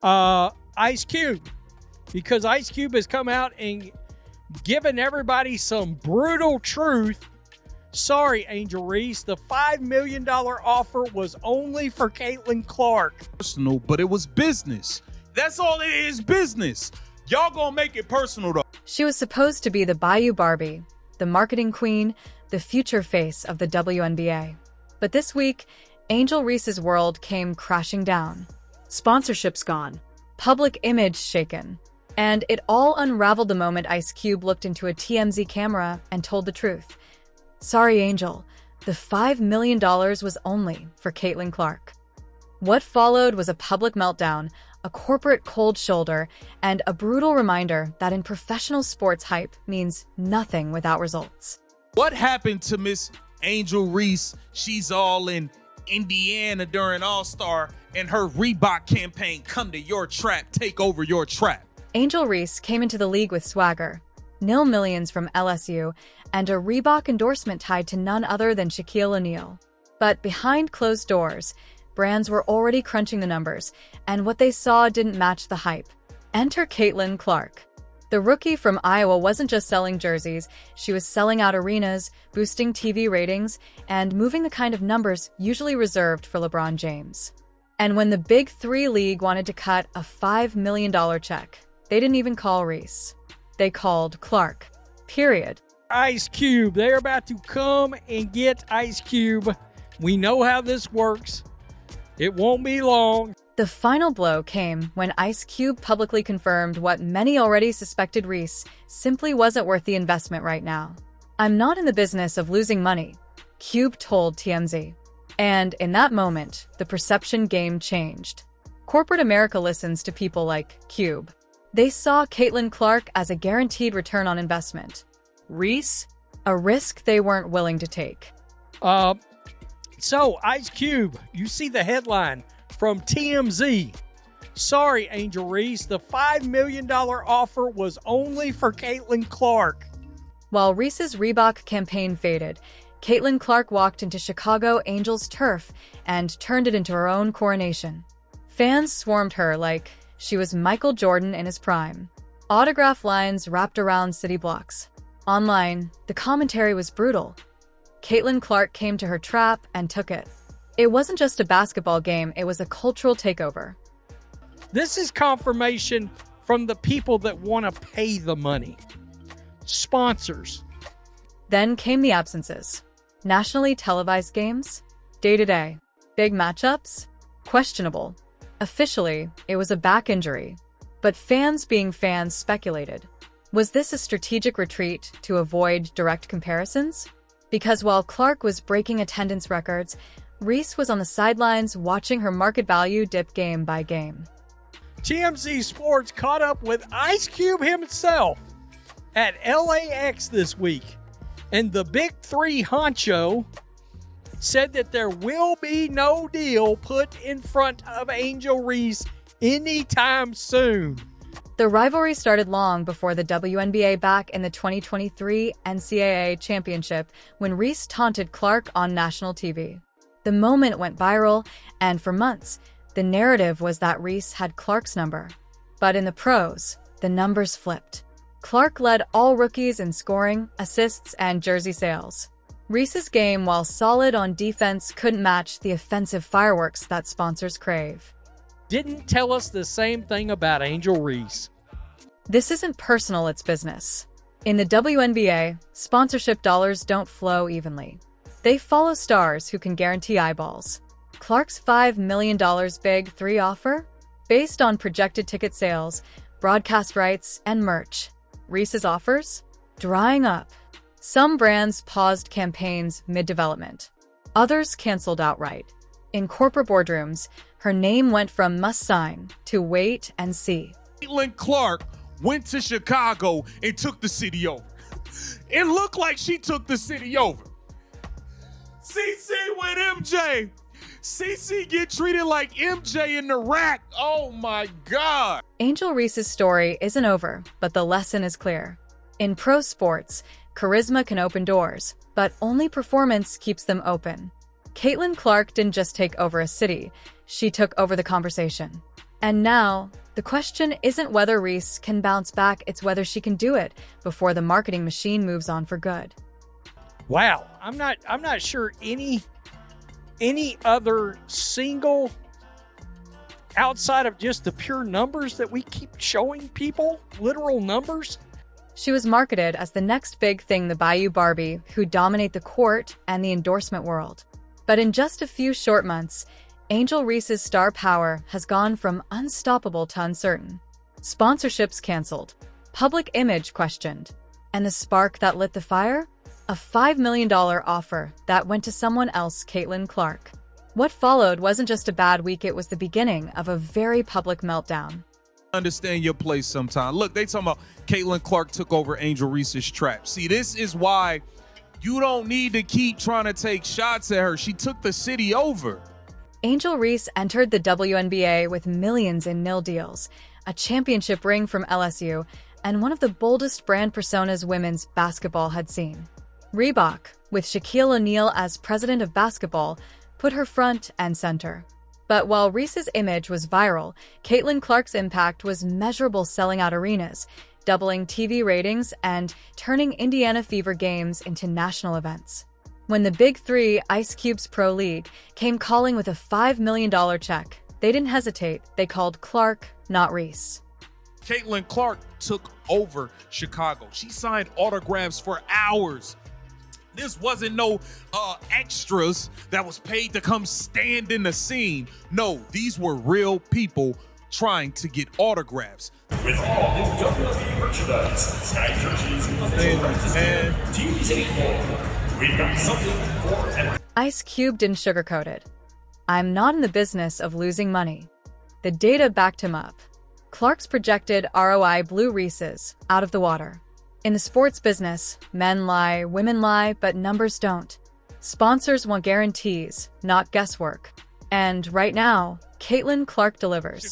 Ice Cube, because Ice Cube has come out and given everybody some brutal truth. Sorry, Angel Reese, the $5 million offer was only for Caitlyn Clark. Personal, but it was business. That's all it is, business. Y'all gonna make it personal, though. She was supposed to be the Bayou Barbie, the marketing queen, the future face of the WNBA. But this week, Angel Reese's world came crashing down. Sponsorships gone, public image shaken, and it all unraveled the moment Ice Cube looked into a TMZ camera and told the truth. Sorry, Angel, the $5 million was only for Caitlyn Clark. What followed was a public meltdown, a corporate cold shoulder, and a brutal reminder that in professional sports, hype means nothing without results. What happened to Miss Angel Reese? She's all in Indiana during All-Star, and her Reebok campaign, come to your trap, take over your trap. Angel Reese came into the league with swagger, nil millions from LSU, and a Reebok endorsement tied to none other than Shaquille O'Neal. But behind closed doors, brands were already crunching the numbers, and what they saw didn't match the hype. Enter Caitlyn Clark. The rookie from Iowa wasn't just selling jerseys, she was selling out arenas, boosting TV ratings, and moving the kind of numbers usually reserved for LeBron James. And when the Big Three League wanted to cut a $5 million check, they didn't even call Reese. They called Clark. Period. Ice Cube, they're about to come and get Ice Cube. We know how this works. It won't be long. The final blow came when Ice Cube publicly confirmed what many already suspected: Reese simply wasn't worth the investment right now. "I'm not in the business of losing money," Cube told TMZ. And in that moment, the perception game changed. Corporate America listens to people like Cube. They saw Caitlyn Clark as a guaranteed return on investment. Reese, a risk they weren't willing to take. So, Ice Cube, you see the headline from TMZ. Sorry, Angel Reese, the $5 million offer was only for Caitlyn Clark. While Reese's Reebok campaign faded, Caitlyn Clark walked into Chicago Angels turf and turned it into her own coronation. Fans swarmed her like she was Michael Jordan in his prime. Autograph lines wrapped around city blocks. Online, the commentary was brutal. Caitlyn Clark came to her trap and took it. It wasn't just a basketball game, it was a cultural takeover. This is confirmation from the people that want to pay the money. Sponsors. Then came the absences. Nationally televised games? Day-to-day. Big matchups? Questionable. Officially, it was a back injury. But fans being fans speculated. Was this a strategic retreat to avoid direct comparisons? Because while Clark was breaking attendance records, Reese was on the sidelines watching her market value dip game by game. TMZ Sports caught up with Ice Cube himself at LAX this week. And the Big Three honcho said that there will be no deal put in front of Angel Reese anytime soon. The rivalry started long before the WNBA back in the 2023 NCAA championship when Reese taunted Clark on national TV. The moment went viral, and for months, the narrative was that Reese had Clark's number. But in the pros, the numbers flipped. Clark led all rookies in scoring, assists, and jersey sales. Reese's game, while solid on defense, couldn't match the offensive fireworks that sponsors crave. Didn't tell us the same thing about Angel Reese. This isn't personal, it's business. In the WNBA, sponsorship dollars don't flow evenly. They follow stars who can guarantee eyeballs. Clark's $5 million Big Three offer? Based on projected ticket sales, broadcast rights, and merch. Reese's offers? Drying up. Some brands paused campaigns mid-development. Others canceled outright. In corporate boardrooms, her name went from must-sign to wait and see. Caitlyn Clark went to Chicago and took the city over. It looked like she took the city over. CC with MJ. CC get treated like MJ in the rack. Oh my God. Angel Reese's story isn't over, but the lesson is clear. In pro sports, charisma can open doors, but only performance keeps them open. Caitlyn Clark didn't just take over a city, she took over the conversation. And now, the question isn't whether Reese can bounce back, it's whether she can do it before the marketing machine moves on for good. Wow, I'm not sure any other single, outside of just the pure numbers that we keep showing people, literal numbers. She was marketed as the next big thing, the Bayou Barbie, who'd dominate the court and the endorsement world. But in just a few short months, Angel Reese's star power has gone from unstoppable to uncertain. Sponsorships canceled, public image questioned, and the spark that lit the fire? A $5 million offer that went to someone else, Caitlyn Clark. What followed wasn't just a bad week, it was the beginning of a very public meltdown. Understand your place sometime. Look, they talking about Caitlyn Clark took over Angel Reese's trap. See, this is why you don't need to keep trying to take shots at her. She took the city over. Angel Reese entered the WNBA with millions in nil deals, a championship ring from LSU, and one of the boldest brand personas women's basketball had seen. Reebok, with Shaquille O'Neal as president of basketball, put her front and center. But while Reese's image was viral, Caitlyn Clark's impact was measurable, selling out arenas, doubling TV ratings, and turning Indiana Fever games into national events. When the Big Three, Ice Cube's Pro League, came calling with a $5 million check, they didn't hesitate. They called Clark, not Reese. Caitlyn Clark took over Chicago. She signed autographs for hours. This wasn't no extras that was paid to come stand in the scene. No, these were real people trying to get autographs. With all new WNBA merchandise, Sky jerseys, and teams and more. We've got something for everyone. Ice Cube didn't sugarcoat it. I'm not in the business of losing money. The data backed him up. Clark's projected ROI blew Reese's out of the water. In the sports business, men lie, women lie, but numbers don't. Sponsors want guarantees, not guesswork. And right now, Caitlyn Clark delivers.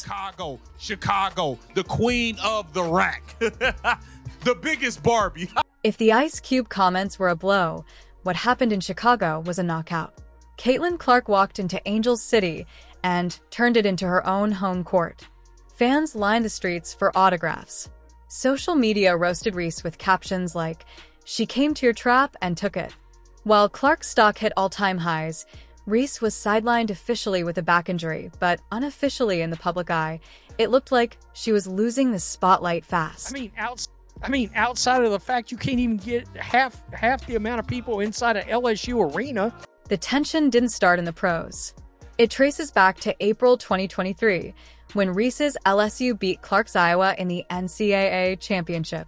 Chicago, the queen of the rack. The biggest Barbie. If the Ice Cube comments were a blow, what happened in Chicago was a knockout. Caitlyn Clark walked into Angel's City and turned it into her own home court. Fans lined the streets for autographs. Social media roasted Reese with captions like, "She came to your trap and took it." While Clark's stock hit all-time highs, Reese was sidelined officially with a back injury, but unofficially in the public eye, it looked like she was losing the spotlight fast. I mean, outside of the fact you can't even get half the amount of people inside an LSU arena. The tension didn't start in the pros. It traces back to April 2023, when Reese's LSU beat Clark's Iowa in the NCAA championship.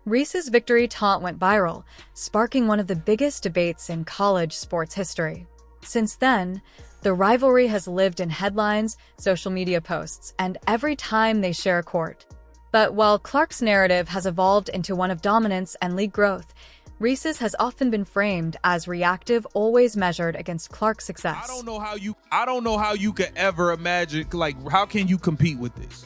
Reese's victory taunt went viral, sparking one of the biggest debates in college sports history. Since then, the rivalry has lived in headlines, social media posts, and every time they share a court. But while Clark's narrative has evolved into one of dominance and league growth, Reese's has often been framed as reactive, always measured against Clark's success. I don't know how you could ever imagine, like, how can you compete with this?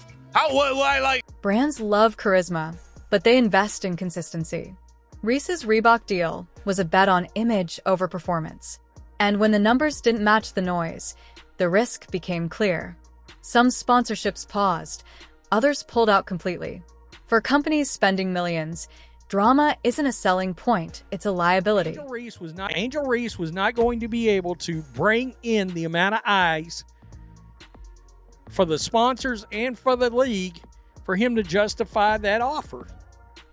Brands love charisma, but they invest in consistency. Reese's Reebok deal was a bet on image over performance. And when the numbers didn't match the noise, the risk became clear. Some sponsorships paused, others pulled out completely. For companies spending millions, drama isn't a selling point, it's a liability. Angel Reese was not going to be able to bring in the amount of eyes for the sponsors and for the league for him to justify that offer.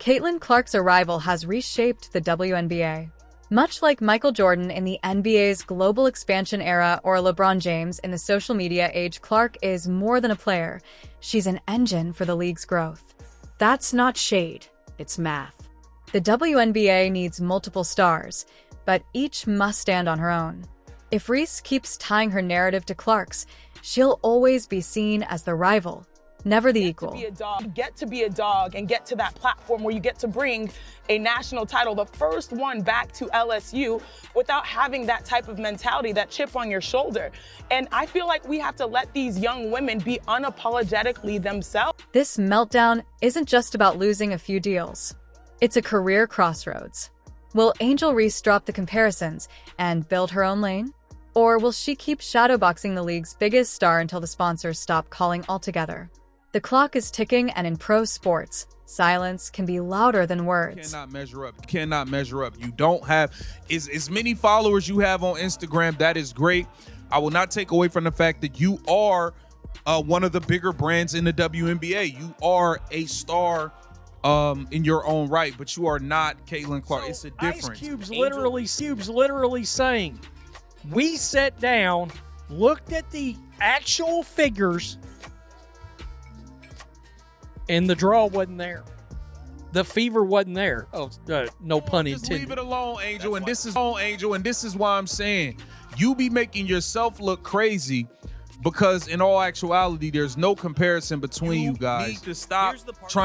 Caitlyn Clark's arrival has reshaped the WNBA. Much like Michael Jordan in the NBA's global expansion era or LeBron James in the social media age, Clark is more than a player. She's an engine for the league's growth. That's not shade, it's math. The WNBA needs multiple stars, but each must stand on her own. If Reese keeps tying her narrative to Clark's, she'll always be seen as the rival, never the equal. Get to be a dog and get to that platform where you get to bring a national title, the first one back to LSU, without having that type of mentality, that chip on your shoulder. And I feel like we have to let these young women be unapologetically themselves. This meltdown isn't just about losing a few deals. It's a career crossroads. Will Angel Reese drop the comparisons and build her own lane? Or will she keep shadowboxing the league's biggest star until the sponsors stop calling altogether? The clock is ticking, and in pro sports, silence can be louder than words. Cannot measure up. You don't have as many followers you have on Instagram. That is great. I will not take away from the fact that you are one of the bigger brands in the WNBA. You are a star in your own right, but you are not Caitlyn Clark. It's a difference. Ice Cube's literally saying, we sat down, looked at the actual figures, and the draw wasn't there. The fever wasn't there. Oh, no pun intended. Just leave it alone, Angel. And this is why I'm saying you be making yourself look crazy, because in all actuality, there's no comparison between you guys. You need to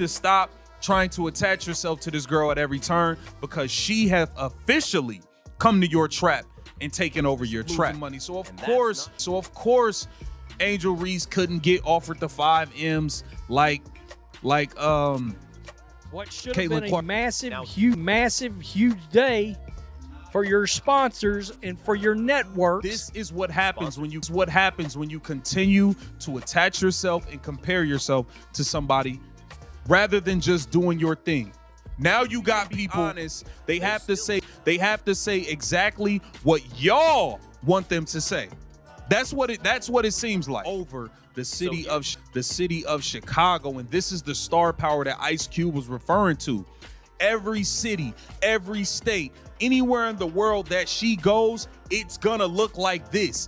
stop trying to attach yourself to this girl at every turn, because she has officially come to your trap and taken over your trap money. So of course, Angel Reese couldn't get offered the 5 M's like what should have been a massive, huge day for your sponsors and for your networks. This is what happens when you continue to attach yourself and compare yourself to somebody rather than just doing your thing. Now you got people honest. They have to say exactly what y'all want them to say. That's what it seems like. Over the city of Chicago, and this is the star power that Ice Cube was referring to. Every city, every state, anywhere in the world that she goes, it's gonna look like this.